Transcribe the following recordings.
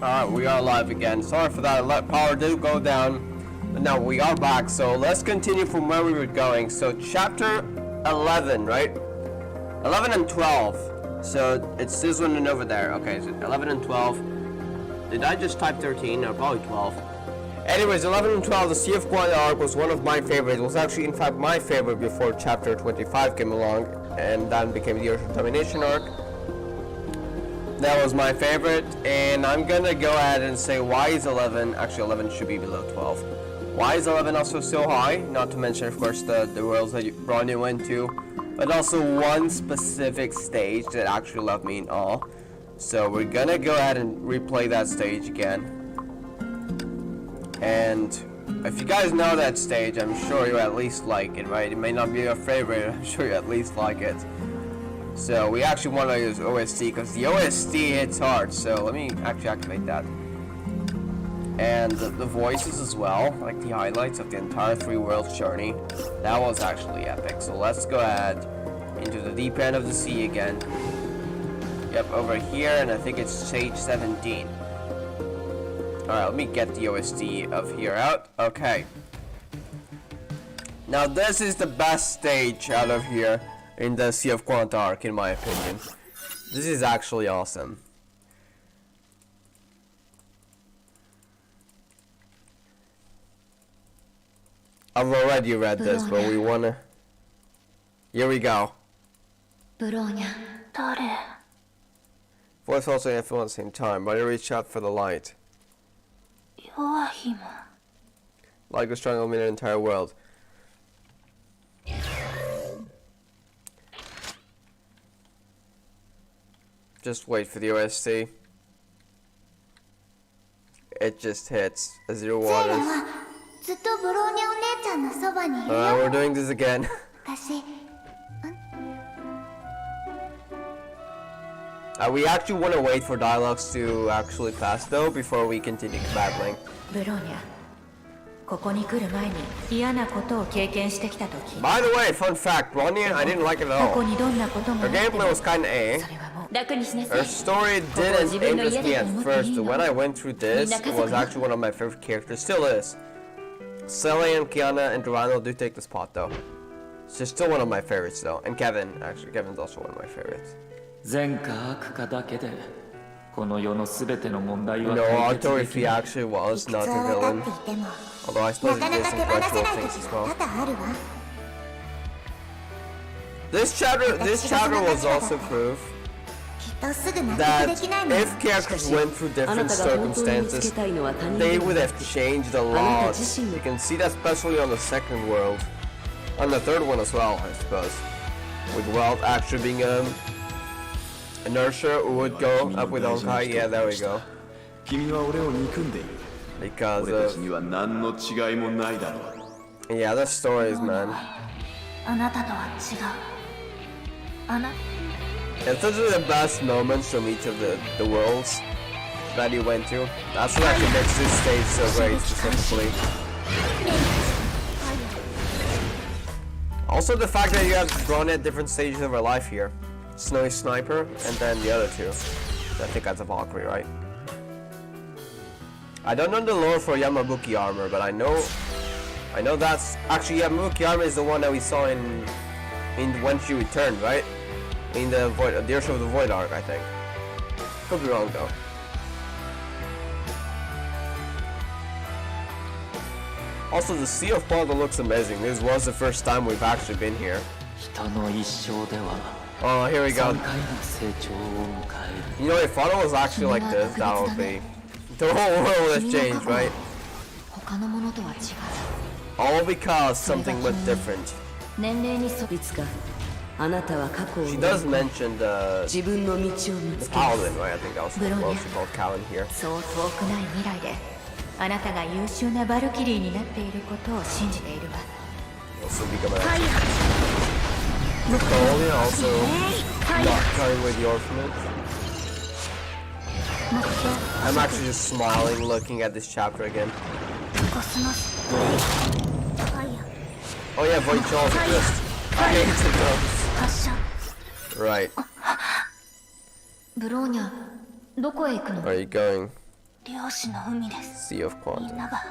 Alright, we are live again. Sorry for that, power did go down. But now we are back, so let's continue from where we were going. So chapter 11, right? 11 and 12. So it's this one and over there. Okay, so 11 and 12. Did I just type 13? No, probably 12. Anyways, 11 and 12, the Sea of Quiet arc was one of my favorites. It was actually, in fact, my favorite before chapter 25 came along. And then became the Ocean Domination arc. That was my favorite, and I'm gonna go ahead and say why is 11, actually 11 should be below 12. Why is 11 also so high? Not to mention, of course, the worlds that Ronnie went to, but also one specific stage that actually left me in awe. So we're gonna go ahead and replay that stage again. And if you guys know that stage, I'm sure you at least like it, right? It may not be your favorite, I'm sure you at least like it. So we actually want to use OST because the OST hits hard. So let me actually activate that. And the voices as well, like the highlights of the entire 3 worlds journey. That was actually epic. So let's go ahead into the deep end of the sea again. Yep, over here, and I think it's stage 17. Alright, let me get the OST of here out. Okay. Now this is the best stage out of here. In the Sea of Quiet arc, in my opinion. This is actually awesome. I've already read this, but we wanna... Here we go. Voice also and feel at the same time, but I reached out for the light. Like a strong illuminate the entire world. Just wait for the OST. It just hits. Azure Waters. Alright, we're doing this again. We actually want to wait for dialogues to actually pass though before we continue battling. By the way, fun fact, Ronya, I didn't like it at all. Her gameplay was kinda A. Her story didn't interest me at first, but when I went through this, it was actually one of my favorite characters. Still is. Celine, Kiana, and Durano do take the spot though. It's just still one of my favorites though. And Kevin, actually, Kevin's also one of my favorites. Although if he actually was not a villain. Although I suppose he did some questionable things as well. This chapter was also proof that if characters went through different circumstances, they would have changed a lot. You can see that especially on the second world. On the third one as well, I suppose. With World actually being inertia would go up with Honkai. Yeah, there we go. Because of... Yeah, the stories, man. It's literally the best moments from each of the worlds that you went to. That's what actually makes this stage so great, specifically. Also the fact that you have grown at different stages of her life here. Snowy Sniper, and then the other two. I think that's a Valkyrie, right? I don't know the lore for Yamabuki armor, but I know that's... Actually, Yamabuki armor is the one that we saw in When She Returned, right? In the Ocean of the Void arc, I think. Could be wrong though. Also, the Sea of Quiet looks amazing. This was the first time we've actually been here. Oh, here we go. You know, if Auto was actually like this, that would be... The whole world has changed, right? All because something went different. She does mention the Paladin, right? I think that was mostly called Callan here. Also become Napoleon also not carrying away the orphanage. I'm actually just smiling looking at this chapter again. Oh yeah, Void Charles exist. I hate those. Right. Where are you going? 漁師の海です。 Sea of みん Quantum. なが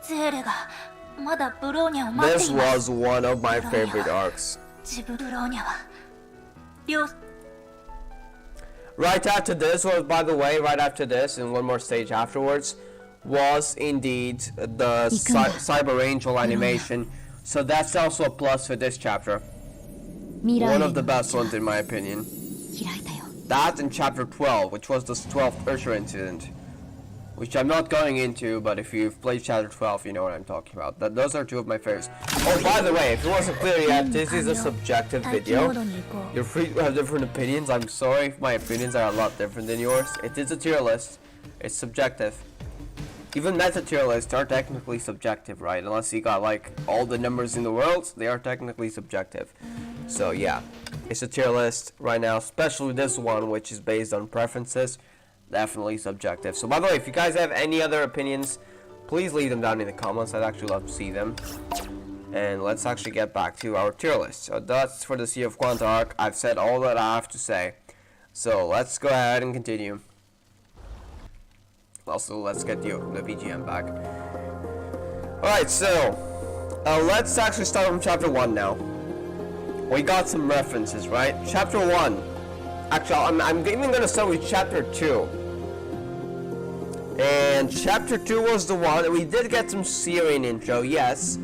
ゼーレがまだブローニャを待って This います。 was one of my favorite arcs. 自分ブローニャは漁 Right after this was, by the way, right after this, and one more stage afterwards, was indeed the Cyber Angel animation. So that's also a plus for this chapter. One of the best ones in my opinion. 開いたよ。 That and chapter 12, which was the 12th Ursula incident. Which I'm not going into, but if you've played chapter 12, you know what I'm talking about. Those are two of my favorites. Oh, by the way, if it wasn't clear yet, this is a subjective video. You're free to have different opinions. I'm sorry if my opinions are a lot different than yours. It is a tier list. It's subjective. Even meta tier lists are technically subjective, right? Unless you got like all the numbers in the world, they are technically subjective. So yeah, it's a tier list right now, especially this one, which is based on preferences. Definitely subjective. So by the way, if you guys have any other opinions, please leave them down in the comments. I'd actually love to see them. And let's actually get back to our tier list. So that's for the Sea of Quanta arc. I've said all that I have to say. So let's go ahead and continue. Also, let's get the BGM back. Alright, so let's actually start from chapter 1 now. We got some references, right? Chapter 1. Actually, I'm even going to start with chapter 2. And chapter 2 was the one that we did get some Syrian intro, yes.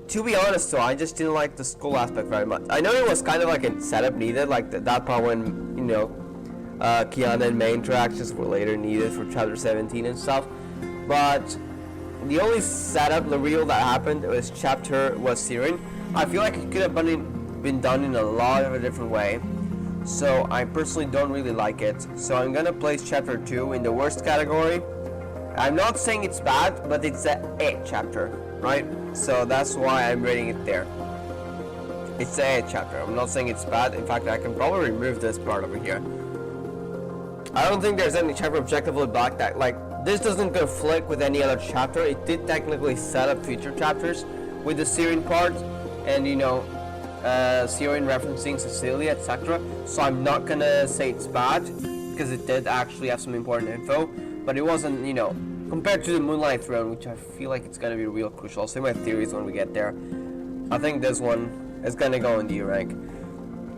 To be honest though, I just didn't like the school aspect very much. I know it was kind of like a setup needed, like that part when, you know, Kiana and May interactions were later needed for chapter 17 and stuff. But the only setup, the real that happened, was Syrian. I feel like it could have been done in a lot of a different way. So I personally don't really like it. So I'm gonna place chapter 2 in the worst category. I'm not saying it's bad, but it's a chapter, right? So that's why I'm rating it there. It's a chapter. I'm not saying it's bad. In fact, I can probably remove this part over here. I don't think there's any chapter objectively bad that, like, this doesn't conflict with any other chapter. It did technically set up future chapters with the Syrian part, and you know, Syrian referencing Cecilia, etc. So I'm not gonna say it's bad, because it did actually have some important info, but it wasn't, you know, compared to the Moonlight Throne, which I feel like it's gonna be real crucial. I'll say my theories when we get there. I think this one is gonna go in D rank.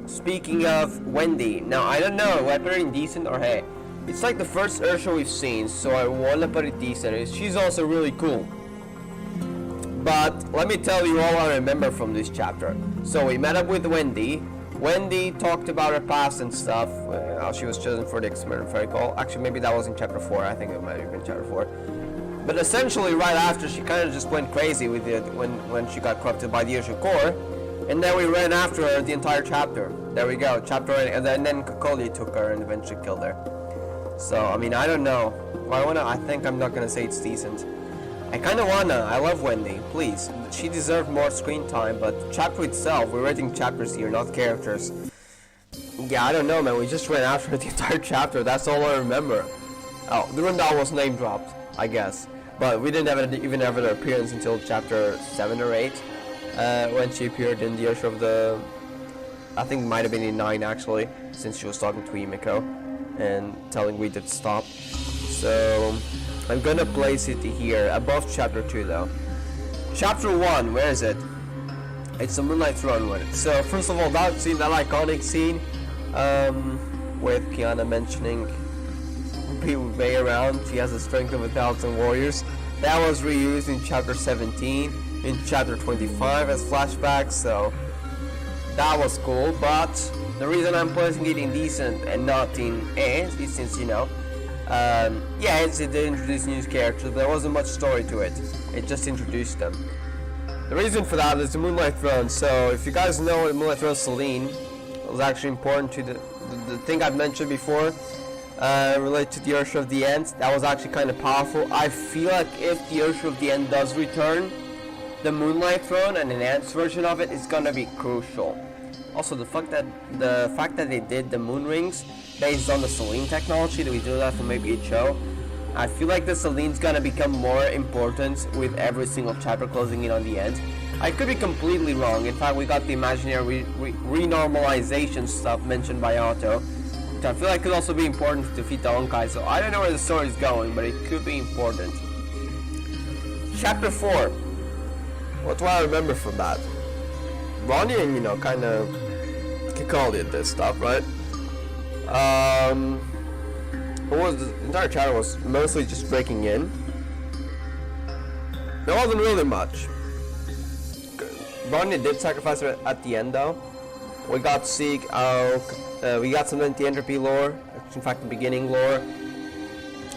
Speaking of Wendy, now I don't know, I put it in decent or hey. It's like the first Ursula we've seen, so I wanna put it decent. She's also really cool. But let me tell you all I remember from this chapter. So we met up with Wendy. Wendy talked about her past and stuff, how she was chosen for the experiment, if I recall. Actually, maybe that was in chapter 4. I think it might have been chapter 4. But essentially, right after, she kind of just went crazy with it when she got corrupted by the Ursula core. And then we ran after her the entire chapter. There we go, chapter 8. And then Kokoli took her and eventually killed her. So, I mean, I don't know. I think I'm not gonna say it's decent. I kinda wanna. I love Wendy, please. She deserved more screen time, but chapter itself, we're rating chapters here, not characters. Yeah, I don't know, man. We just ran after her the entire chapter. That's all I remember. Oh, the rundown was name dropped, I guess. But we didn't even have her appearance until chapter 7 or 8. When she appeared in the Ursula of the... I think it might have been in 9 actually, since she was talking to Himiko and telling Rita to stop. So I'm gonna place it here, above chapter 2 though. Chapter 1, where is it? It's the Moonlight Throne one. So first of all, that scene, that iconic scene, with Kiana mentioning people May around, she has the strength of 1,000 warriors. That was reused in chapter 17, in chapter 25 as flashbacks, so that was cool. But the reason I'm placing it in decent and not in A is since, you know, yeah, it did introduce new characters, but there wasn't much story to it. It just introduced them. The reason for that is the Moonlight Throne. So if you guys know what Moonlight Throne Celine was actually important to the thing I've mentioned before, related to the Ursula of the End, that was actually kind of powerful. I feel like if the Ursula of the End does return, the Moonlight Throne, an enhanced version of it, is gonna be crucial. Also, the fact that they did the moon rings based on the Celine technology, that we do that for maybe each show, I feel like the Celine's gonna become more important with every single chapter closing in on the end. I could be completely wrong. In fact, we got the imaginary renormalization stuff mentioned by Otto. I feel like it could also be important to defeat the Honkai, so I don't know where the story is going, but it could be important. Chapter 4. What do I remember from that? Ronnie and, kind of Kikali did this stuff, right? The entire chapter was mostly just breaking in. There wasn't really much. Ronnie did sacrifice her at the end, though. We got to see we got some anti-entropy lore. In fact, the beginning lore.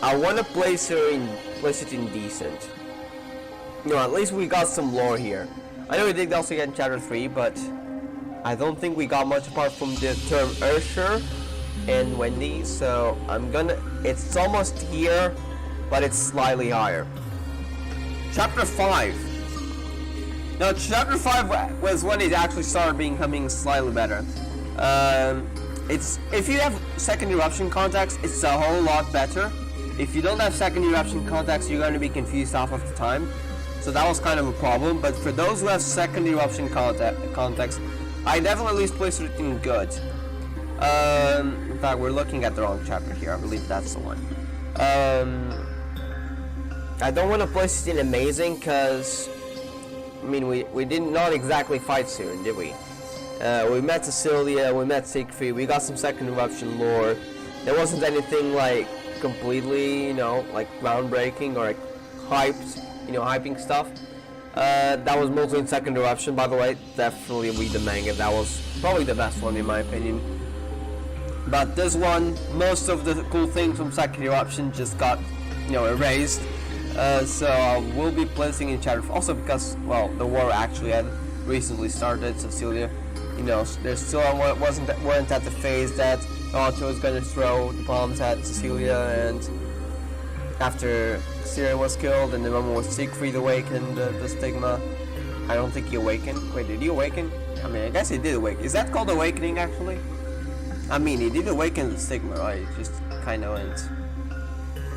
I want to place it in decent. At least we got some lore here. I know we did also get in chapter 3, but I don't think we got much apart from the term Ursher and Wendy. So it's almost here, but it's slightly higher. Chapter 5. Now, chapter 5 was when it actually started becoming slightly better. If you have second eruption context, it's a whole lot better. If you don't have second eruption context, you're going to be confused half of the time. So that was kind of a problem. But for those who have second eruption context, I definitely at least place it in good. In fact, we're looking at the wrong chapter here. I believe that's the one. I don't want to place it in amazing because, we did not exactly fight Siren, did we? We met Cecilia, we met Siegfried, we got some second eruption lore. There wasn't anything like completely, like groundbreaking or like hyped, hyping stuff. That was mostly in second eruption, by the way. Definitely read the manga. That was probably the best one in my opinion. But this one, most of the cool things from second eruption just got, erased. So we'll be placing in chapter 4. Also because, the war actually had recently started. Cecilia, there's still weren't at the phase that Otto was going to throw the bombs at Cecilia, and after Siren was killed and the moment was Siegfried awakened the stigma. I don't think he awakened. Wait, did he awaken? I guess he did awaken. Is that called awakening actually? He did awaken the stigma, right? It just kind of went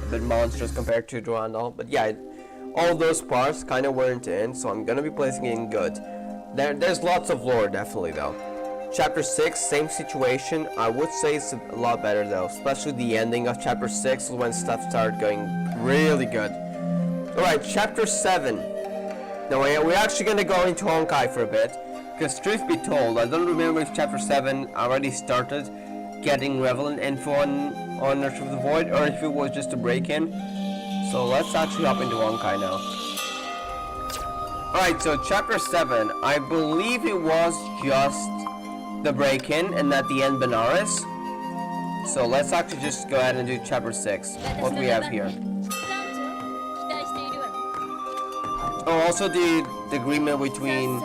a bit monstrous compared to Durandal. But yeah, all those parts kind of weren't in, so I'm gonna be placing it in good. There's lots of lore, definitely, though. Chapter 6, same situation. I would say it's a lot better, though. Especially the ending of Chapter 6 is when stuff started going really good. Alright, Chapter 7. Now, we're actually gonna go into Honkai for a bit. Because truth be told, I don't remember if Chapter 7 already started getting relevant info on Nurture of the Void, or if it was just a break-in. So let's actually hop into Honkai now. Alright, so Chapter 7, I believe it was just the break-in, and at the end Benares. So let's actually just go ahead and do Chapter 6. What do we have here? Oh, also the agreement between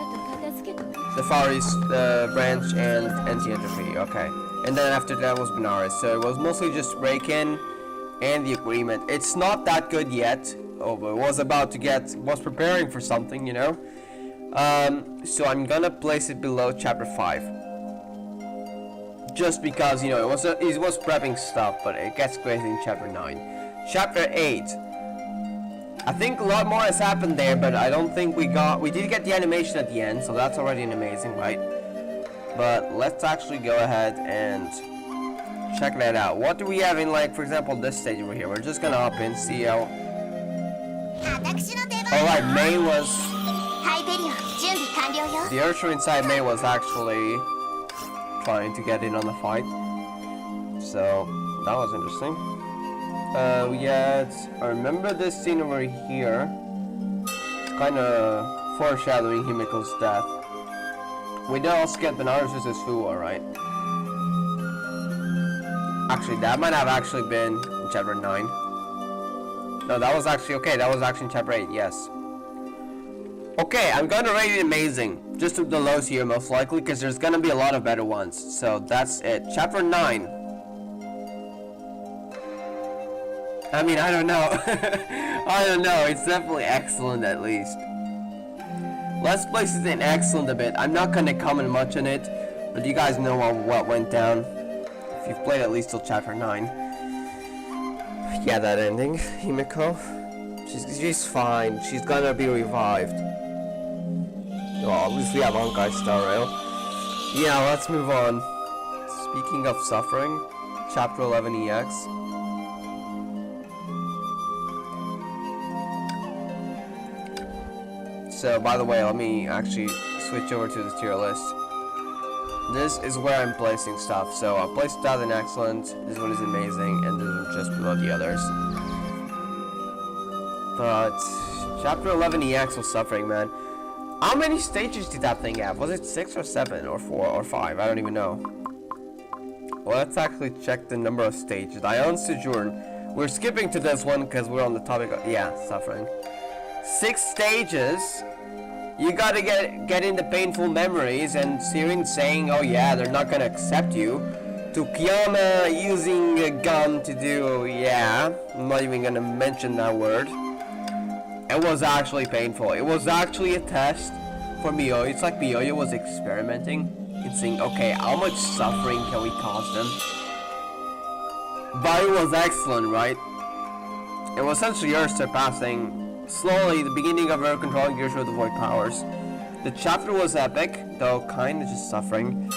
the Far East branch and Anti-Entropy, okay. And then after that was Benares, so it was mostly just break-in and the agreement. It's not that good yet. Oh, but it was preparing for something, so I'm gonna place it below Chapter 5. Just because, it was prepping stuff, but it gets crazy in Chapter 9. Chapter 8. I think a lot more has happened there, but I don't think we did get the animation at the end, so that's already an amazing, right? But let's actually go ahead and check that out. What do we have in, for example, this stage over here? We're just gonna hop in, see how... Alright, May was... The Ursher inside May was actually trying to get in on the fight. So, that was interesting. We had... I remember this scene over here. It's kind of foreshadowing Himiko's death. We did also get Benares vs. Fuwa, right? Actually, that might have actually been in Chapter 9. No, that was actually... Okay, that was actually in Chapter 8, yes. Okay, I'm gonna rate it amazing. Just the lows here, most likely, because there's gonna be a lot of better ones. So, that's it. Chapter 9. I don't know. I don't know. It's definitely excellent, at least. Let's place it in excellent a bit. I'm not gonna comment much on it, but you guys know what went down. If you've played at least till Chapter 9. Yeah, that ending, Himiko. She's fine. She's gonna be revived. Well, at least we have Honkai Star Rail. Yeah, let's move on. Speaking of suffering, Chapter 11 EX. So, by the way, let me actually switch over to the tier list. This is where I'm placing stuff. So, I placed that in excellent, this one is amazing, and this one just below the others. But, Chapter 11 EX was suffering, man. How many stages did that thing have? Was it 6 or 7 or 4 or 5? I don't even know. Well, let's actually check the number of stages. Ion Sojourn. We're skipping to this one because we're on the topic of, yeah, suffering. 6 stages. You gotta get into painful memories, and Sirin saying, oh yeah, they're not gonna accept you. To Kiana using a gun to do, yeah, I'm not even gonna mention that word. It was actually painful. It was actually a test for Miyoyo. It's like Miyoyo was experimenting and saying, okay, how much suffering can we cause them? But it was excellent, right? It was essentially her surpassing slowly the beginning of her controlling Gears with the Void powers. The chapter was epic, though kind of just suffering.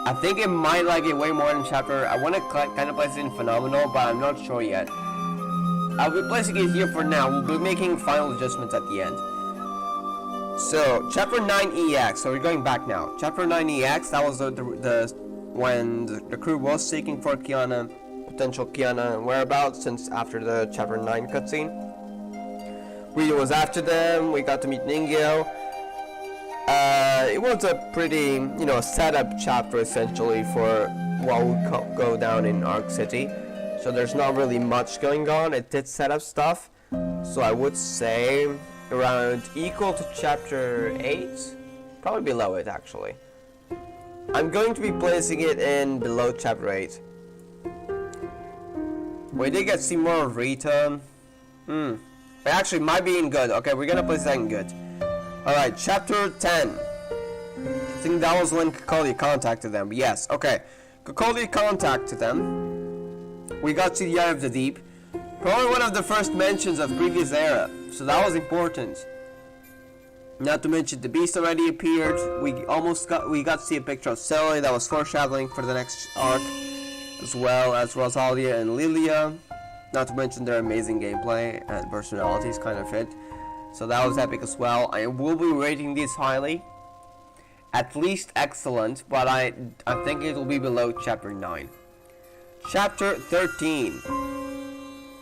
I think it might like it way more than chapter. I want to kind of place it in Phenomenal, but I'm not sure yet. I'll be placing it here for now. We'll be making final adjustments at the end. So, Chapter 9 EX. So we're going back now. Chapter 9 EX. That was when the crew was seeking for Kiana, potential Kiana whereabouts, since after the Chapter 9 cutscene. Rita was after them. We got to meet Ningyo. It was a pretty, setup chapter essentially for what would go down in Arc City. So there's not really much going on. It did set up stuff. So I would say around equal to chapter 8. Probably below it actually. I'm going to be placing it in below chapter 8. We did get to see more of Rita. It actually might be in good. Okay, we're gonna place that in good. Alright, chapter 10. I think that was when Kokoli contacted them. Yes, okay. Kokoli contacted them. We got to the Eye of the Deep. Probably one of the first mentions of previous era. So that was important. Not to mention the beast already appeared. We got to see a picture of Sally that was foreshadowing for the next arc. As well as Rosalia and Lilia. Not to mention their amazing gameplay and personalities kind of fit. So that was epic as well. I will be rating these highly. At least excellent, but I think it will be below chapter 9. Chapter 13.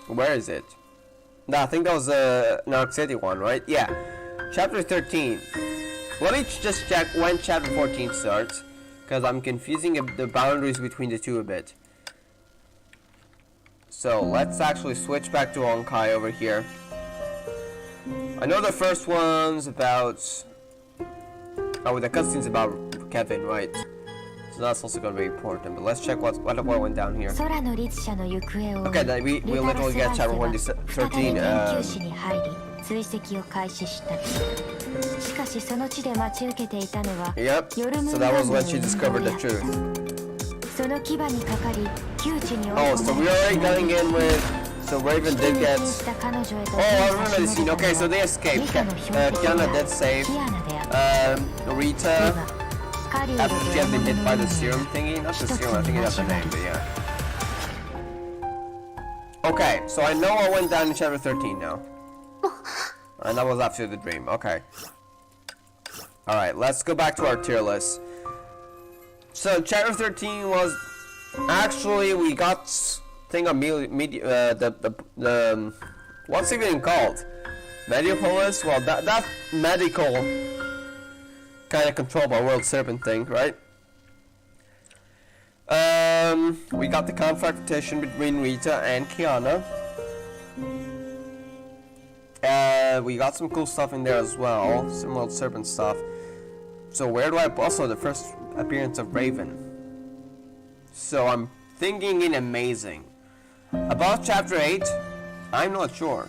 Where is it? No, I think that was the Narc City one, right? Yeah. Chapter 13. Let me just check when chapter 14 starts, because I'm confusing the boundaries between the two a bit. So let's actually switch back to Honkai over here. I know the first one's about... Oh, the cutscene's about Kevin, right? So that's also going to be important, but let's check what went down here. Okay, then we literally get chapter 13. Yep, so that was when she discovered the truth. Oh, so we're already going in with... So Raven did get... Oh, I remember the scene. Okay, so they escaped. Kiana did save Rita after she had been hit by the serum thingy. Not the serum, I think that's the name, but yeah. Okay, so I know I went down in chapter 13 now. And that was after the dream. Okay. Alright, let's go back to our tier list. So chapter 13 was... Actually, we got... thing of the what's it even called? Mediopolis? Well, that medical kind of controlled by World Serpent thing, right? We got the confrontation between Rita and Kiana. We got some cool stuff in there as well, some World Serpent stuff. So where do I also the first appearance of Raven? So I'm thinking in amazing. About chapter 8, I'm not sure.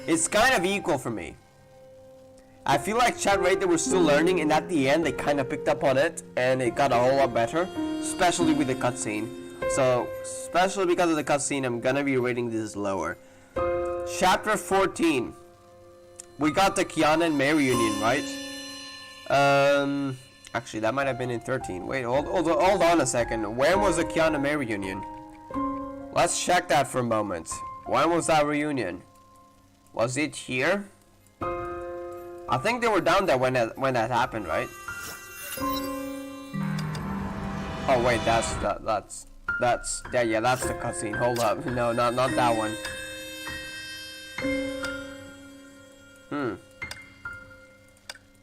It's kind of equal for me. I feel like chapter 8 they were still learning, and at the end they kind of picked up on it and it got a whole lot better, especially with the cutscene. So, especially because of the cutscene, I'm gonna be rating this lower. Chapter 14. We got the Kiana and May reunion, right? Actually, that might have been in 13. Wait, hold on a second. When was the Kiana May reunion? Let's check that for a moment. When was that reunion? Was it here? I think they were down there when that happened, right? Oh wait, that's yeah, that's the cutscene. Hold up, no, not that one.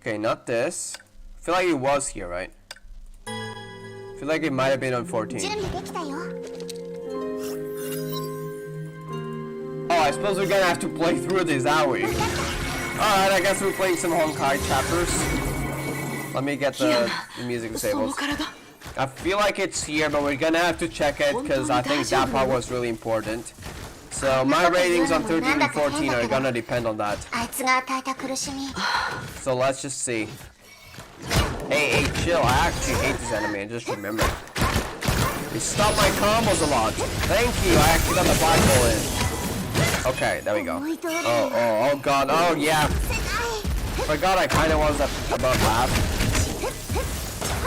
Okay, not this. I feel like it was here, right? I feel like it might have been on 14. Oh, I suppose we're gonna have to play through this, are we? Alright, I guess we're playing some Honkai chapters. Let me get the music disabled. I feel like it's here, but we're gonna have to check it because I think that part was really important. So my ratings on 13 and 14 are gonna depend on that. So let's just see. Hey, chill. I actually hate this enemy, I just remember. You stop my combos a lot. Thank you, I actually got the black hole in. Okay, there we go. Oh god, oh yeah. Forgot I kinda was above half.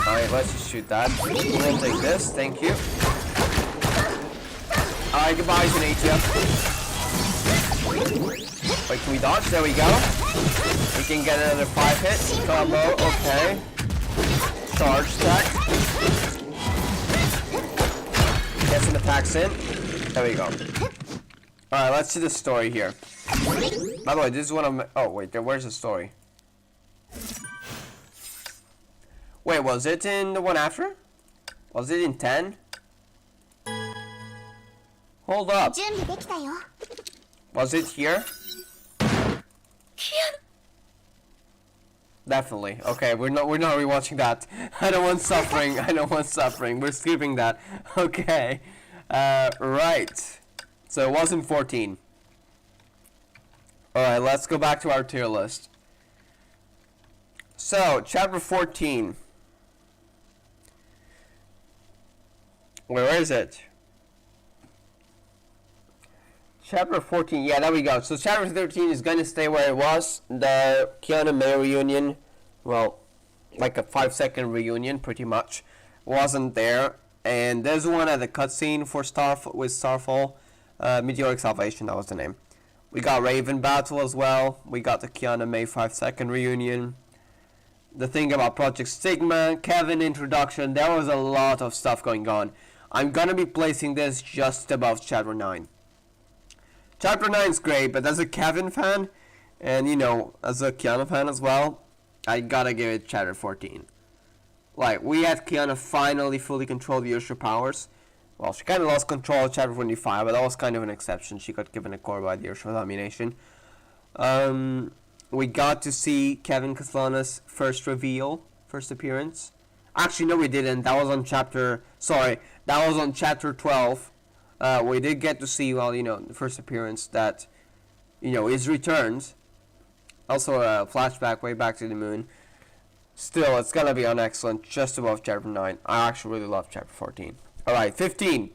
Alright, let's just shoot that. We'll take this, thank you. Alright, goodbye, Zanatia. Wait, can we dodge? There we go. We can get another 5 hit combo, okay. Charge attack. Get some attacks in. There we go. Alright, let's see the story here. By the way, this is one of oh wait, where's the story? Wait, was it in the one after? Was it in 10? Hold up. Was it here? Definitely. Okay, we're not rewatching that. I don't want suffering. I don't want suffering. We're skipping that. Okay. Right. So it wasn't 14. Alright, let's go back to our tier list. So, chapter 14. Where is it? Chapter 14, yeah, there we go. So chapter 13 is gonna stay where it was. The Kiana May reunion, well, like a 5-second reunion, pretty much, wasn't there. And there's one at the cutscene for Starfall, Meteoric Salvation, that was the name. We got Raven Battle as well. We got the Kiana May 5-second reunion. The thing about Project Stigma, Kevin introduction, there was a lot of stuff going on. I'm gonna be placing this just above chapter 9. Chapter 9 is great, but as a Kevin fan, and you know, as a Kiana fan as well, I gotta give it chapter 14. Like, we had Kiana finally fully control the Ursha powers. Well, she kind of lost control of chapter 25, but that was kind of an exception. She got given a core by the Ursha domination. We got to see Kevin Kaslana's first reveal, first appearance. Actually, no, we didn't. That was on chapter... Sorry, that was on chapter 12. We did get to see, well, you know, the first appearance that, you know, is returned. Also a flashback way back to the moon. Still, it's gonna be on excellent, just above chapter 9. I actually really love chapter 14. Alright, 15.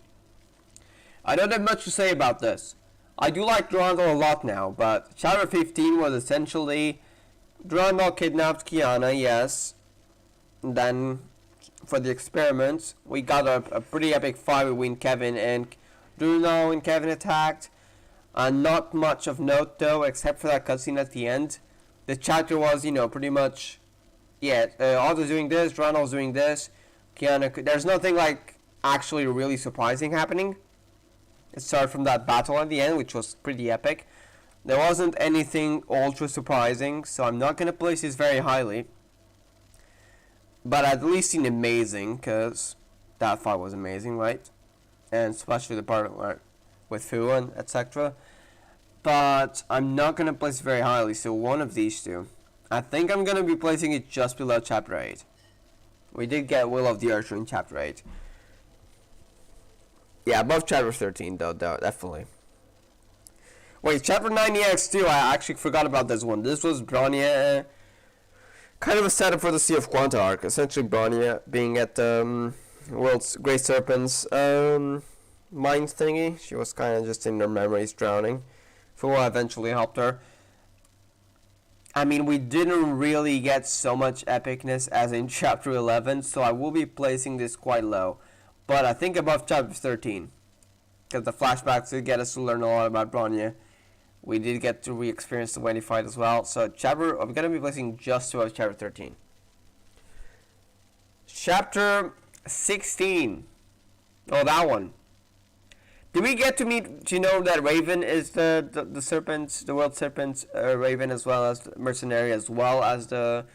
I don't have much to say about this. I do like Durandal a lot now, but chapter 15 was essentially Durandal kidnapped Kiana, yes. And then, for the experiments, we got a pretty epic fight between Kevin and Durandal, and Kevin attacked. Not much of note though, except for that cutscene at the end. The chapter was, you know, pretty much, yeah, Otto's doing this, Durandal's doing this, Kiana, there's nothing like actually really surprising happening. It started from that battle at the end, which was pretty epic. There wasn't anything ultra surprising, so I'm not gonna place this very highly. But at least in amazing, because that fight was amazing, right? And especially the part with Fu and etc. But I'm not gonna place it very highly, so one of these two. I think I'm gonna be placing it just below chapter 8. We did get Will of the Earth in chapter 8. Yeah, above chapter 13 though, definitely. Wait, chapter 9 EX2, I actually forgot about this one. This was Bronya, kind of a setup for the Sea of Quanta arc. Essentially Bronya being at World's Great Serpent's mind thingy. She was kind of just in her memories drowning. Fu eventually helped her. I mean, we didn't really get so much epicness as in chapter 11, so I will be placing this quite low. But I think above chapter 13. Because the flashbacks did get us to learn a lot about Bronya. We did get to re-experience the Wendy fight as well. So I'm going to be placing just above chapter 13. Chapter 16. Oh, that one. Did we get to know that Raven is the serpent, the world serpent Raven, as well as the mercenary, as well as the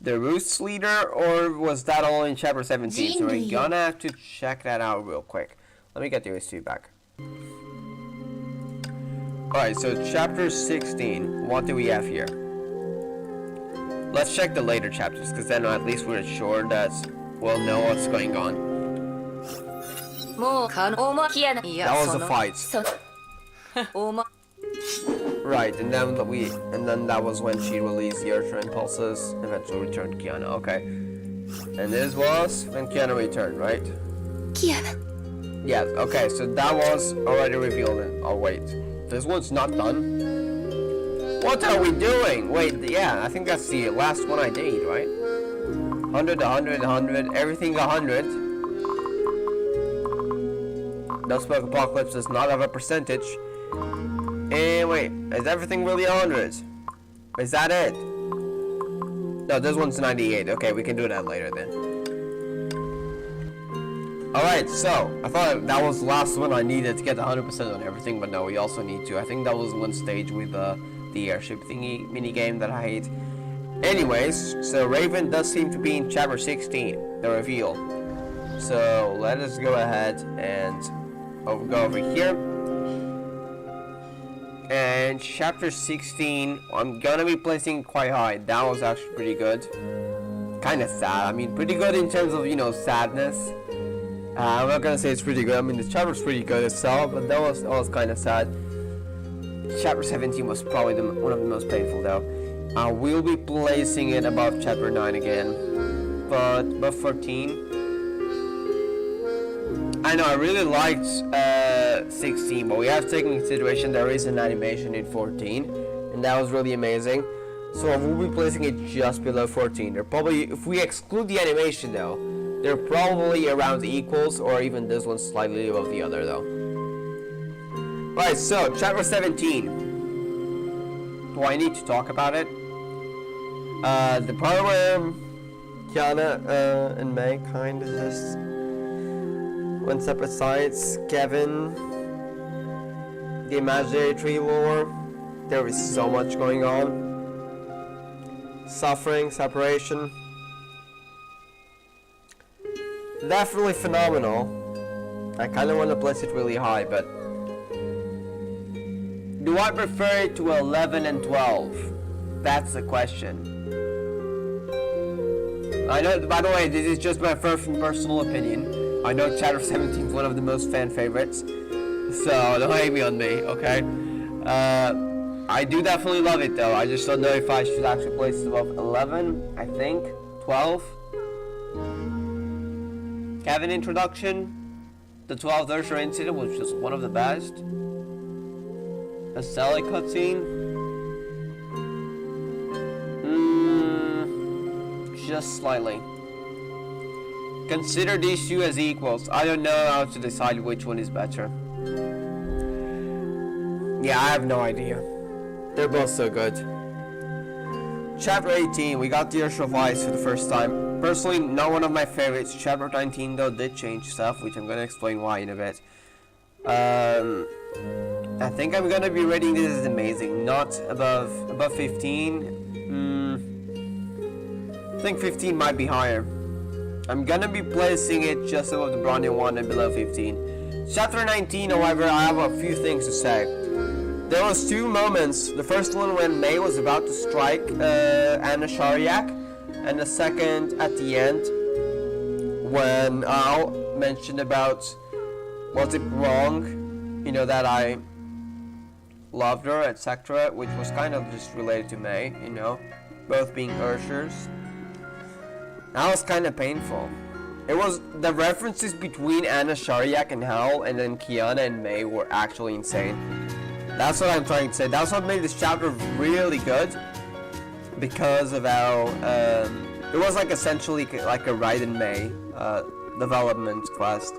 Roost leader, or was that all in chapter 17? So we're gonna have to check that out real quick. Let me get the OST back. Alright, so chapter 16, what do we have here? Let's check the later chapters, because then at least we're sure that we'll know what's going on. That was a fight. Right, and then that was when she released the Earth impulses, eventually returned Kiana. Okay. And this was when Kiana returned, right? Kiana. Yes, okay, so that was already revealed. Oh wait, this one's not done? What are we doing? Wait, yeah, I think that's the last one I did, right? 100, 100, 100, everything 100. Duskbug Apocalypse does not have a percentage. And wait, is everything really 100? Is that it? No, this one's 98. Okay, we can do that later then. Alright, so I thought that was the last one I needed to get 100% on everything, but no, we also need to. I think that was one stage with the airship thingy minigame that I hate. Anyways, so Raven does seem to be in chapter 16, the reveal. So let us go ahead and go over here. And chapter 16, I'm gonna be placing quite high. That was actually pretty good. Kind of sad. I mean, pretty good in terms of, you know, sadness. I'm not gonna say it's pretty good. I mean, the chapter's pretty good itself, but that was kind of sad. Chapter 17 was probably one of the most painful, though. I will be placing it above chapter 9 again, but above 14. I know I really liked 16, but we have to take into consideration there is an animation in 14, and that was really amazing. So I will be placing it just below 14. They're probably, if we exclude the animation though, they're probably around equals, or even this one slightly above the other though. Right, so chapter 17. Do I need to talk about it? The part where Kiana and May kind of just went separate sides. Kevin, the imaginary tree lore, there is so much going on. Suffering, separation. Definitely phenomenal. I kind of want to place it really high, but do I prefer it to 11 and 12? That's the question. I know, by the way, this is just my first personal opinion. I know chapter 17 is one of the most fan favorites, so don't hate me on me, okay? I do definitely love it though. I just don't know if I should actually place it above 11, I think, 12. Kevin introduction, the 12th Ursher incident was just one of the best. A Sally cutscene. Just slightly. Consider these two as equals. I don't know how to decide which one is better. Yeah, I have no idea. They're both so good. Chapter 18, we got the Ursh of Ice for the first time. Personally, not one of my favorites. Chapter 19 though did change stuff, which I'm gonna explain why in a bit. I think I'm gonna be rating this as amazing, not above 15. I think 15 might be higher. I'm gonna be placing it just above the Bronya one and below 15. Chapter 19, however, I have a few things to say. There was two moments. The first one when May was about to strike Anna Shariak, and the second at the end when Al mentioned about was it wrong, you know, that I loved her, etc., which was kind of just related to May, you know, both being Urshers. That was kind of painful. It was the references between Anna Shariak and Hal, and then Kiana and May were actually insane. That's what I'm trying to say. That's what made this chapter really good. because of how it was like essentially like a Raiden May development quest,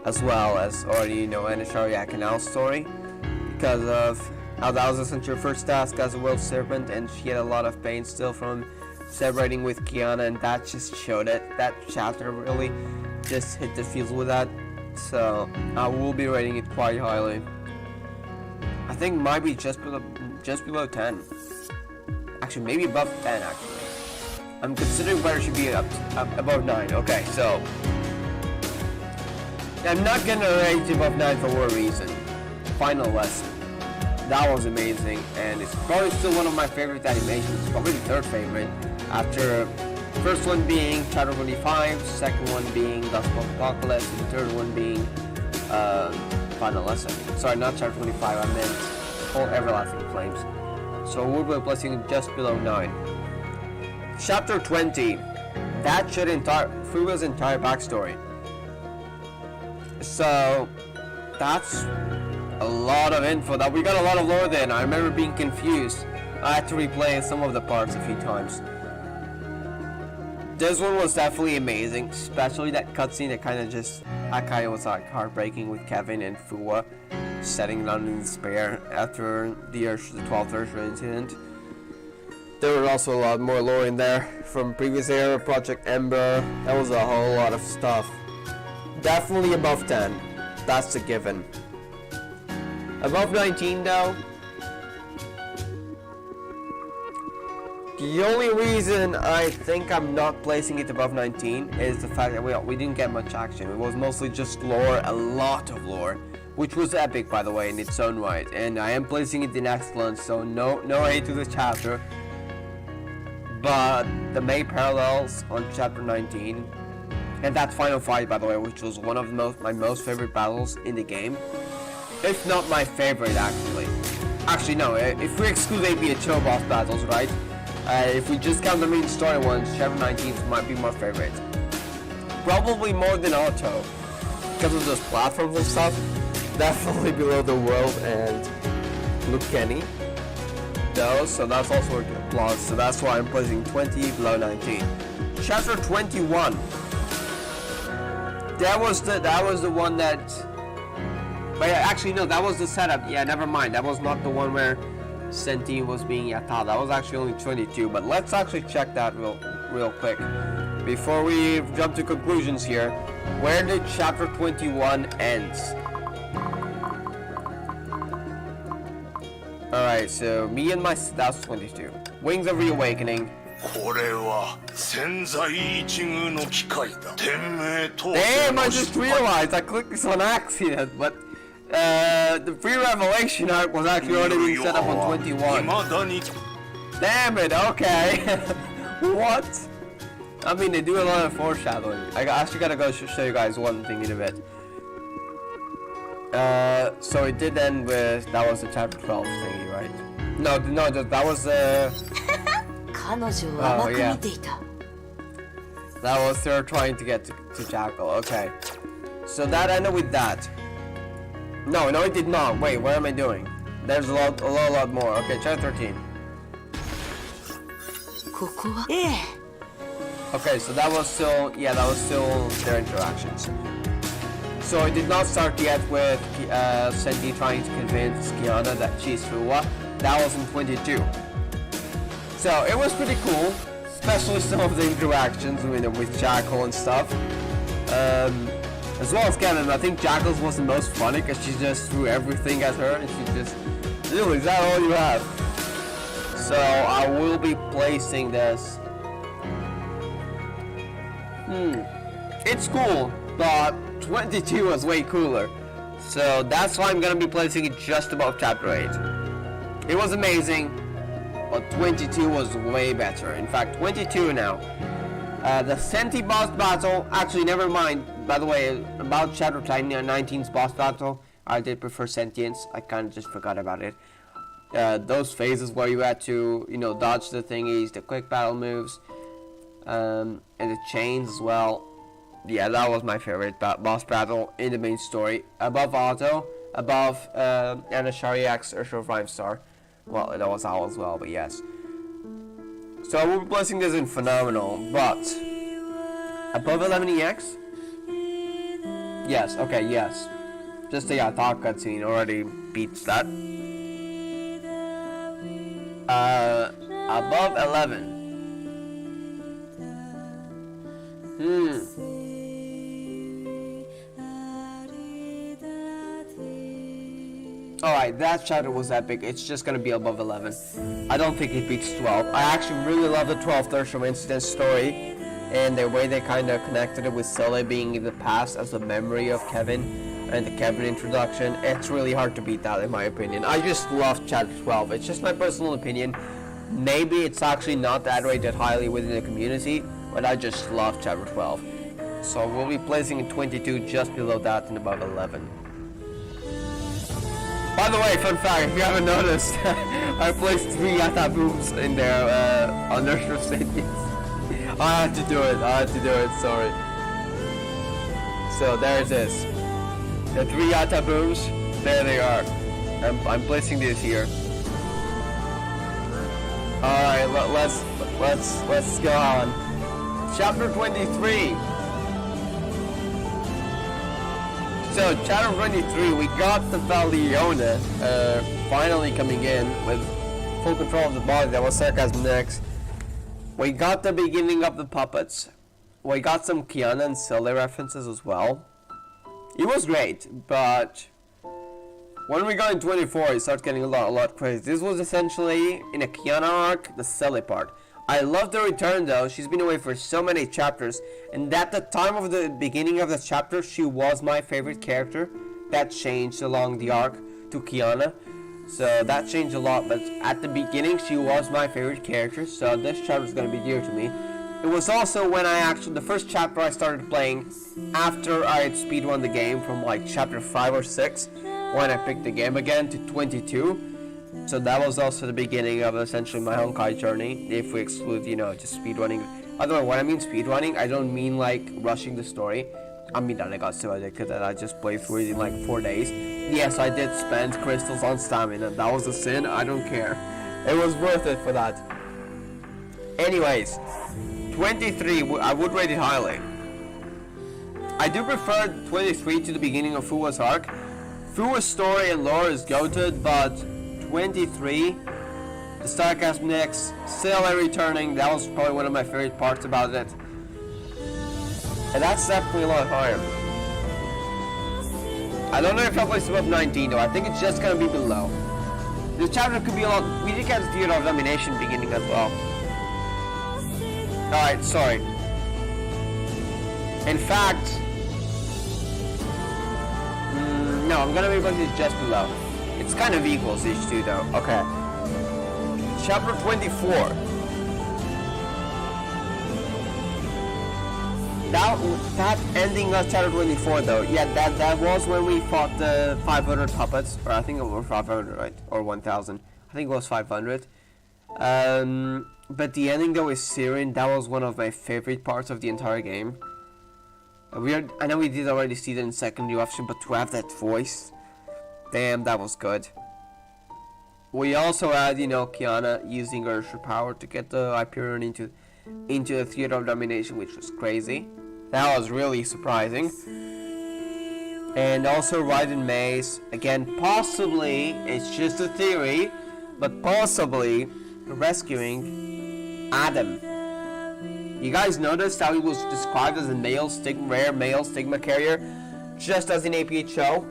as well as already, you know, Anishariya Canal's story, because of how that was essentially her first task as a World Serpent, and she had a lot of pain still from separating with Kiana, and that just showed it. That chapter really just hit the field with that, so I will be rating it quite highly. I think it might be just below 10. Actually, maybe above 10, actually. I'm considering whether it should be up above 9. Okay, so I'm not gonna rate it above 9 for one reason. Final lesson. That was amazing, and it's probably still one of my favorite animations. Probably the third favorite, after first one being Chapter 25, second one being Gospel of Apocalypse, and the third one being Final Lesson. Sorry, not Chapter 25, I meant Whole Everlasting Flames. So we'll be placing it just below 9. Chapter 20. That should Fuwa's entire backstory. So that's a lot of info. That we got a lot of lore then. I remember being confused. I had to replay some of the parts a few times. This one was definitely amazing, especially that cutscene that kind of just Akai was like heartbreaking with Kevin and Fuwa setting down in despair after the 12th Ursula incident. There was also a lot more lore in there from previous era, Project Ember. That was a whole lot of stuff. Definitely above 10. That's a given. Above 19 though, the only reason I think I'm not placing it above 19 is the fact that we didn't get much action. It was mostly just lore, a lot of lore, which was epic, by the way, in its own right. And I am placing it in excellence, so no hate to the chapter. But the main parallels on chapter 19, and that final fight, by the way, which was one of my most favorite battles in the game, if not my favorite, actually. Actually, no, if we exclude APHO boss battles, right? If we just count the main story ones, chapter 19 might be my favorite. Probably more than Auto, because of those platforms and stuff. Definitely below the world and Luke Kenny. Those, so that's also a plus. So that's why I'm placing 20 below 19. Chapter 21. That was the one that. But actually no, that was the setup. Yeah, never mind. That was not the one where Senti was being yatta. That was actually only 22. But let's actually check that real quick before we jump to conclusions here. Where did chapter 21 ends? Alright, so me and my that's 22. Wings of Reawakening. Damn, I just realized I clicked this on accident, but the free revelation arc was actually already being set up on 21. Damn it, okay. What? I mean, they do a lot of foreshadowing. I actually gotta go show you guys one thing in a bit. So it did end with, that was the chapter 12 thingy, right? No, that was the... Oh, yeah. That was her trying to get to Jackal, okay. So that ended with that. No, it did not. Wait, what am I doing? There's a lot more. Okay, chapter 13. Okay, so that was still, their interactions. So it did not start yet with Senti trying to convince Kiana that she's Fuwa. That was in 22. So it was pretty cool, especially some of the interactions with Jackal and stuff. As well as Kevin. I think Jackal's was the most funny because she just threw everything at her and she just, really, is that all you have? So I will be placing this. It's cool, but 22 was way cooler. So that's why I'm gonna be placing it just above chapter 8. It was amazing, but 22 was way better. In fact, 22 now. The Senti boss battle, actually never mind, by the way, about chapter 19's boss battle, I did prefer Sentience. I kind of just forgot about it. Those phases where you had to, dodge the thingies, the quick battle moves, and the chains as well. Yeah, that was my favorite boss battle in the main story. Above Auto, above Anna Shariak's Ursula 5-star. Well, that was Owl as well, but yes. So I will be placing this in phenomenal, but above 11EX? Yes, okay, yes. Just the talk cutscene already beats that. Above 11. Alright, that chapter was epic. It's just gonna be above 11. I don't think it beats 12. I actually really love the 12th Thursham incident story and the way they kind of connected it with Sully being in the past as a memory of Kevin and the Kevin introduction. It's really hard to beat that in my opinion. I just love chapter 12. It's just my personal opinion. Maybe it's actually not that rated highly within the community, but I just love chapter 12. So we'll be placing in 22 just below that and above 11. By the way, fun fact, if you haven't noticed, I placed 3 Yata booms in there on Nurture Cities. I had to do it, sorry. So there it is. The 3 Yata booms, there they are. I'm placing this here. Alright, let's go on. Chapter 23. So, chapter 23, we got the Valiona finally coming in with full control of the body. That was Sarcasm next. We got the beginning of the puppets. We got some Kiana and Sully references as well. It was great, but when we got in 24, it started getting a lot crazy. This was essentially, in a Kiana arc, the Sully part. I love the return though. She's been away for so many chapters, and at the time of the beginning of the chapter, she was my favorite character. That changed along the arc to Kiana, so that changed a lot, but at the beginning she was my favorite character, so this chapter is going to be dear to me. It was also when the first chapter I started playing after I had speedrun the game from like chapter 5 or 6, when I picked the game again to 22. So that was also the beginning of essentially my Honkai journey, if we exclude, just speedrunning. By the way, when I mean speedrunning, I don't mean like rushing the story. I mean that I got so addicted that I just played through it in like 4 days. Yes, I did spend crystals on stamina. That was a sin. I don't care. It was worth it for that. Anyways, 23, I would rate it highly. I do prefer 23 to the beginning of Fuwa's arc. Fuwa's story and lore is goated, but 23, the Starcast next, Sully returning, that was probably one of my favorite parts about it. And that's definitely a lot higher. I don't know if I'll place above 19 though, I think it's just gonna be below. This chapter could be a lot, we did get the Theater of Domination beginning as well. Alright, sorry. In fact, no, I'm gonna be placing it just below. It's kind of equals each two though. Okay. Chapter 24. That ending of chapter 24 though. Yeah, that was when we fought the 500 puppets. Or I think it was 500, right? Or 1000. I think it was 500. But the ending though with Siren, that was one of my favorite parts of the entire game. I know we did already see that in secondary option, but to have that voice, damn, that was good. We also had, Kiana using her power to get the Hyperion into the Theater of Domination, which was crazy. That was really surprising. And also Raiden Maze, again, possibly, it's just a theory, but possibly rescuing Adam. You guys noticed how he was described as a rare male stigma carrier, just as in APHO,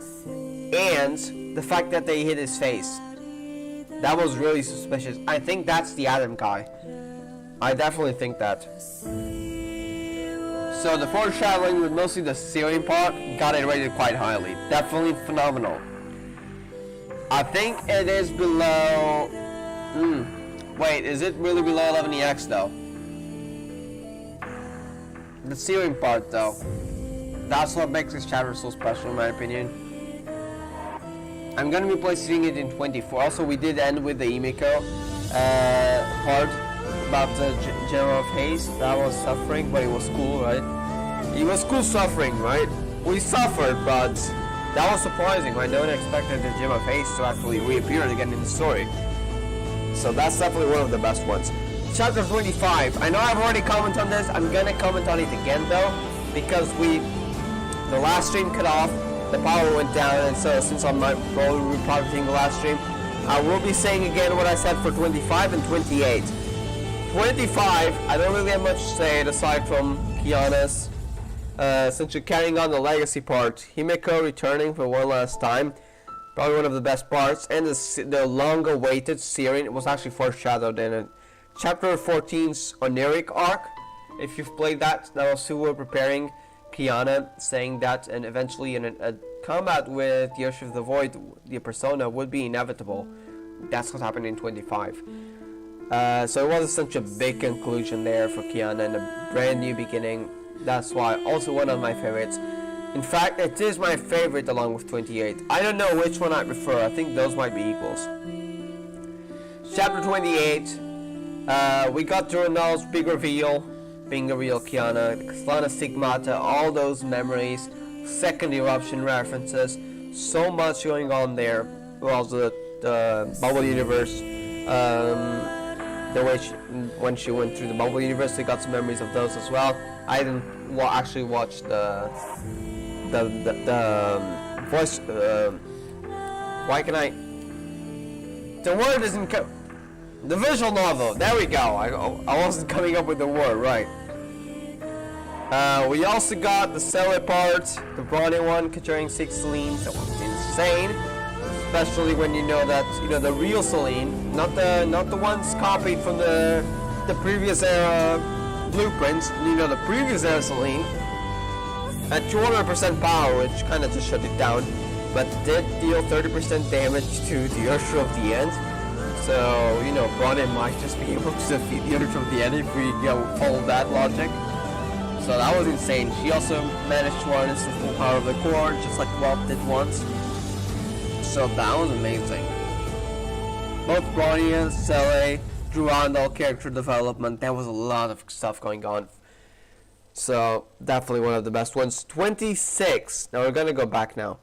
and the fact that they hit his face. That was really suspicious. I think that's the Adam guy. I definitely think that. So the foreshadowing with mostly the Syrian part got it rated quite highly. Definitely phenomenal. I think it is below... Wait, is it really below 11EX though? The Syrian part though. That's what makes this chapter so special in my opinion. I'm gonna be placing it in 24. Also, we did end with the Emiko part about the General of Haste. That was suffering, but it was cool, right? It was cool suffering, right? We suffered, but that was surprising, right? No one expected the Gem of Haste to actually reappear again in the story. So that's definitely one of the best ones. chapter 25. I know I've already commented on this. I'm gonna comment on it again though, because the last stream cut off, the power went down, and so since I'm not probably reproducing the last stream, I will be saying again what I said for 25 and 28. 25, I don't really have much to say aside from Kiana's essentially carrying on the legacy part. Himeko returning for one last time, probably one of the best parts, and the long-awaited Siren. It was actually foreshadowed in it. Chapter 14's Oniric arc. If you've played that was who were preparing Kiana, saying that, and eventually in a combat with the Usher of the Void, the persona would be inevitable. That's what happened in 25. So it was such a big conclusion there for Kiana and a brand new beginning. That's why also one of my favorites. In fact, it is my favorite along with 28. I don't know which one I prefer. I think those might be equals. Chapter 28. We got Durandal's big reveal, being the real Kiana, Xlana Stigmata, all those memories, second eruption references, so much going on there. Well, the bubble universe, the way when she went through the bubble universe, we got some memories of those as well. I didn't actually watch the voice. Why can I? The word isn't the visual novel. There we go. I wasn't coming up with the word right. We also got the Cele part, the brawny one, featuring 6 Selene. That was insane. Especially when you know that the real Selene, not the ones copied from the previous era blueprints. The previous era Selene at 200% power, which kind of just shut it down, but did deal 30% damage to the Usher of the End. So Brawny might just be able to defeat the Usher of the End if we follow that logic. So that was insane. She also managed to harness the full power of the core, just like Walt did once. So that was amazing. Both Brawny and Cele, Durandal character development, there was a lot of stuff going on. So definitely one of the best ones. 26. Now we're gonna go back now.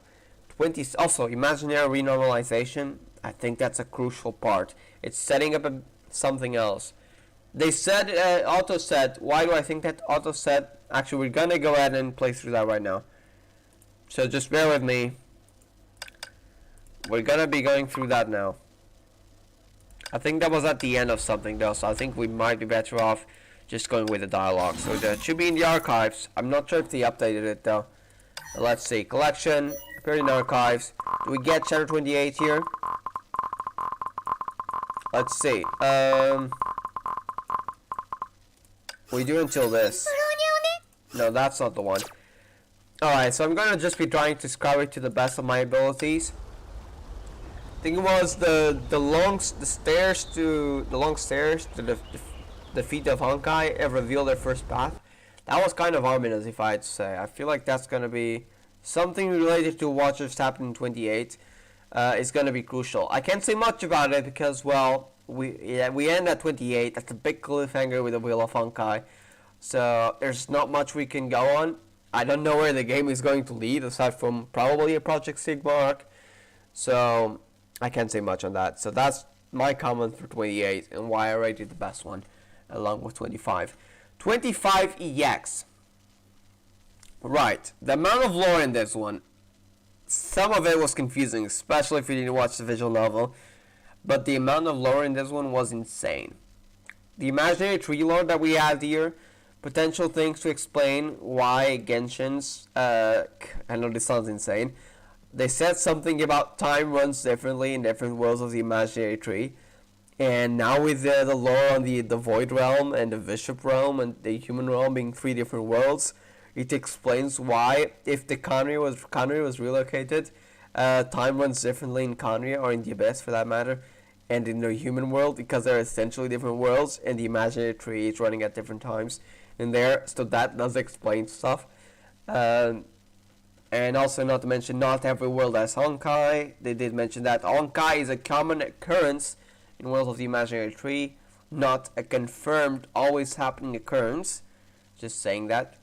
Also, imaginary renormalization. I think that's a crucial part. It's setting up something else. They said, Otto said, why do I think that? Otto said, actually we're gonna go ahead and play through that right now. So just bear with me. We're gonna be going through that now. I think that was at the end of something though, so I think we might be better off just going with the dialogue. So that should be in the archives. I'm not sure if they updated it though. Let's see. Collection, appeared in archives. Do we get chapter 28 here? Let's see. We do until this. No, that's not the one. Alright, so I'm gonna just be trying to describe it to the best of my abilities. I think it was the long stairs to the feet of Honkai reveal their first path. That was kind of ominous, if I had to say. I feel like that's gonna be something related to what just happened in 28. Is gonna be crucial. I can't say much about it because, well, we end at 28. That's a big cliffhanger with the Wheel of Honkai. So there's not much we can go on. I don't know where the game is going to lead, aside from probably a Project Sigma arc. So I can't say much on that. So that's my comment for 28 and why I rated the best one, along with 25. 25 EX. Right, the amount of lore in this one, some of it was confusing, especially if you didn't watch the visual novel, but the amount of lore in this one was insane. The imaginary tree lore that we have here, potential things to explain why Genshin's, I know this sounds insane, they said something about time runs differently in different worlds of the imaginary tree, and now with the lore on the Void Realm and the Bishop Realm and the Human Realm being 3 different worlds, it explains why, if the Conry was relocated, time runs differently in Conry, or in the Abyss for that matter, and in the human world, because they're essentially different worlds, and the imaginary tree is running at different times in there, so that does explain stuff. And also, not to mention, not every world has Honkai. They did mention that Honkai is a common occurrence in worlds of the imaginary tree, not a confirmed, always happening occurrence. Just saying that.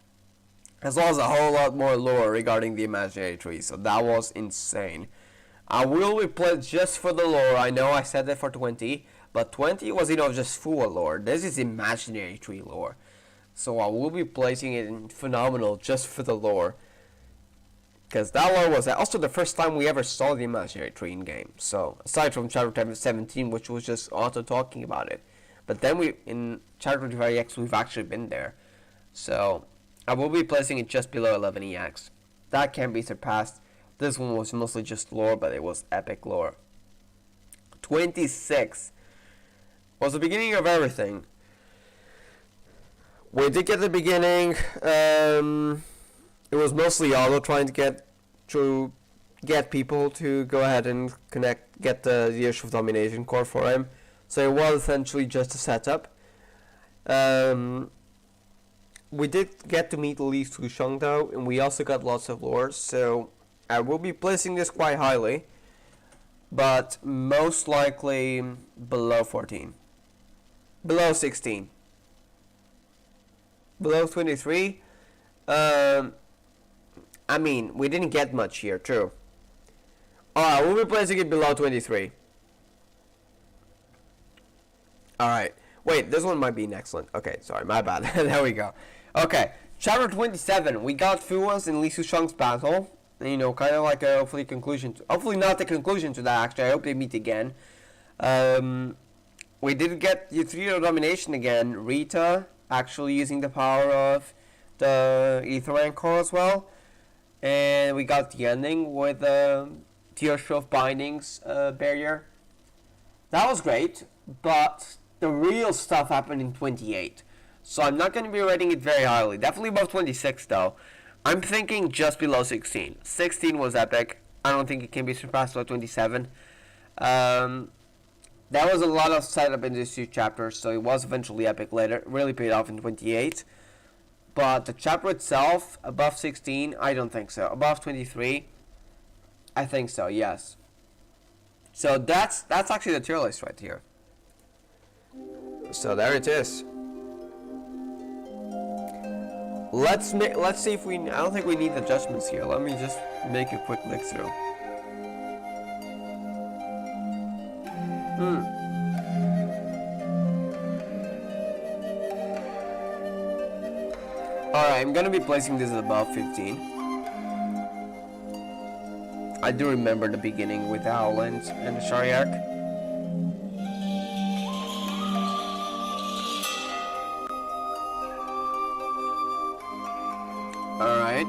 As well as a whole lot more lore regarding the imaginary tree, so that was insane. I will be played just for the lore. I know I said that for 20, But 20 was, just full lore. This is imaginary tree lore. So I will be placing it in phenomenal just for the lore. Because that lore was also the first time we ever saw the imaginary tree in game. So aside from chapter 17, which was just Otto talking about it. But then in chapter 25EX, we've actually been there. So I will be placing it just below 11EX. That can't be surpassed. This one was mostly just lore, but it was epic lore. 26 was the beginning of everything. We did get the beginning. It was mostly Otto trying to get people to go ahead and get the issue of domination core for him. So it was essentially just a setup. We did get to meet Li Susheng though, and we also got lots of lore. So I will be placing this quite highly, but most likely below 14, below 16, below 23. I mean, we didn't get much here, true. Alright, we'll be placing it below 23. Alright. Wait, this one might be an excellent. Okay, sorry, my bad. There we go. Okay, chapter 27. We got Fuwa's and Li Susheng's battle. Kind of like a hopefully conclusion. Hopefully not the conclusion to that, actually. I hope they meet again. We did get the 3-0 domination again. Rita actually using the power of the Aetherman core as well. And we got the ending with the Tierlist of Bindings barrier. That was great, but the real stuff happened in 28. So I'm not going to be rating it very highly. Definitely above 26 though. I'm thinking just below 16. 16 was epic. I don't think it can be surpassed by 27. There was a lot of setup in these two chapters, so it was eventually epic later. It really paid off in 28. But the chapter itself, above 16, I don't think so. Above 23, I think so, yes. So that's actually the tier list right here. So there it is. Let's see if I don't think we need adjustments here. Let me just make a quick look through. Alright, I'm gonna be placing this at above 15. I do remember the beginning with the Howlands and the Shariak. Alright.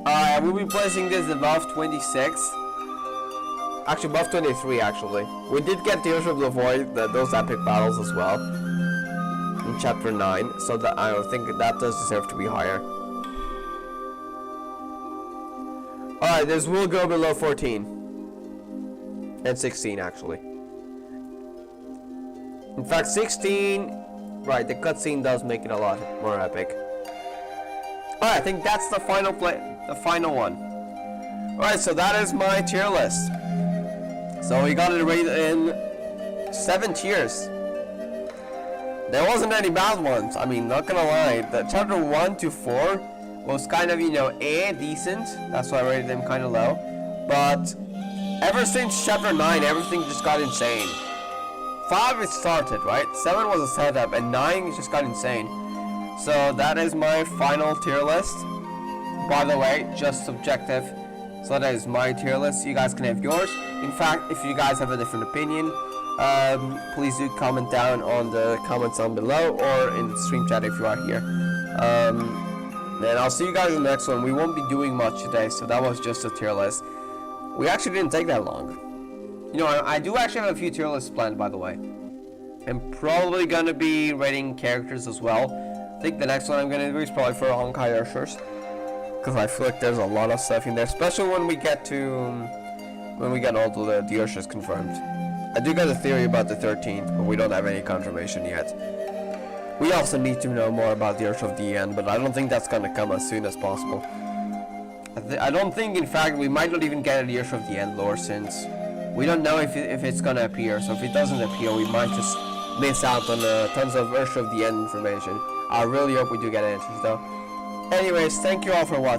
Alright, we'll be placing this above 26. Actually, above 23, actually. We did get Tears of the Void, those epic battles as well. In chapter 9, so that I don't think that does deserve to be higher. Alright, this will go below 14. And 16, actually. In fact, 16... Right, the cutscene does make it a lot more epic. Alright, I think that's the final one. Alright, so that is my tier list. So we got it rated in 7 tiers. There wasn't any bad ones. I mean, not gonna lie. The chapter 1 to 4 was kind of, decent. That's why I rated them kind of low. But ever since chapter 9, everything just got insane. 5 it started, right? 7 was a setup, and 9 just got insane. So that is my final tier list. By the way, just subjective. So that is my tier list. You guys can have yours. In fact, if you guys have a different opinion, please do comment down on the comments down below or in the stream chat if you are here. And I'll see you guys in the next one. We won't be doing much today, so that was just a tier list. We actually didn't take that long. I do actually have a few tier lists planned, by the way. I'm probably gonna be rating characters as well. I think the next one I'm gonna do is probably for Honkai Urshers, because I feel like there's a lot of stuff in there, especially when we get all the Urshers confirmed. I do got a theory about the 13th, but we don't have any confirmation yet. We also need to know more about the Ursh of the End, but I don't think that's gonna come as soon as possible. I don't think, in fact, we might not even get the Ursh of the End lore, since we don't know if it's gonna appear. So if it doesn't appear, we might just miss out on tons of Ursh of the End information. I really hope we do get answers though. Anyways, thank you all for watching.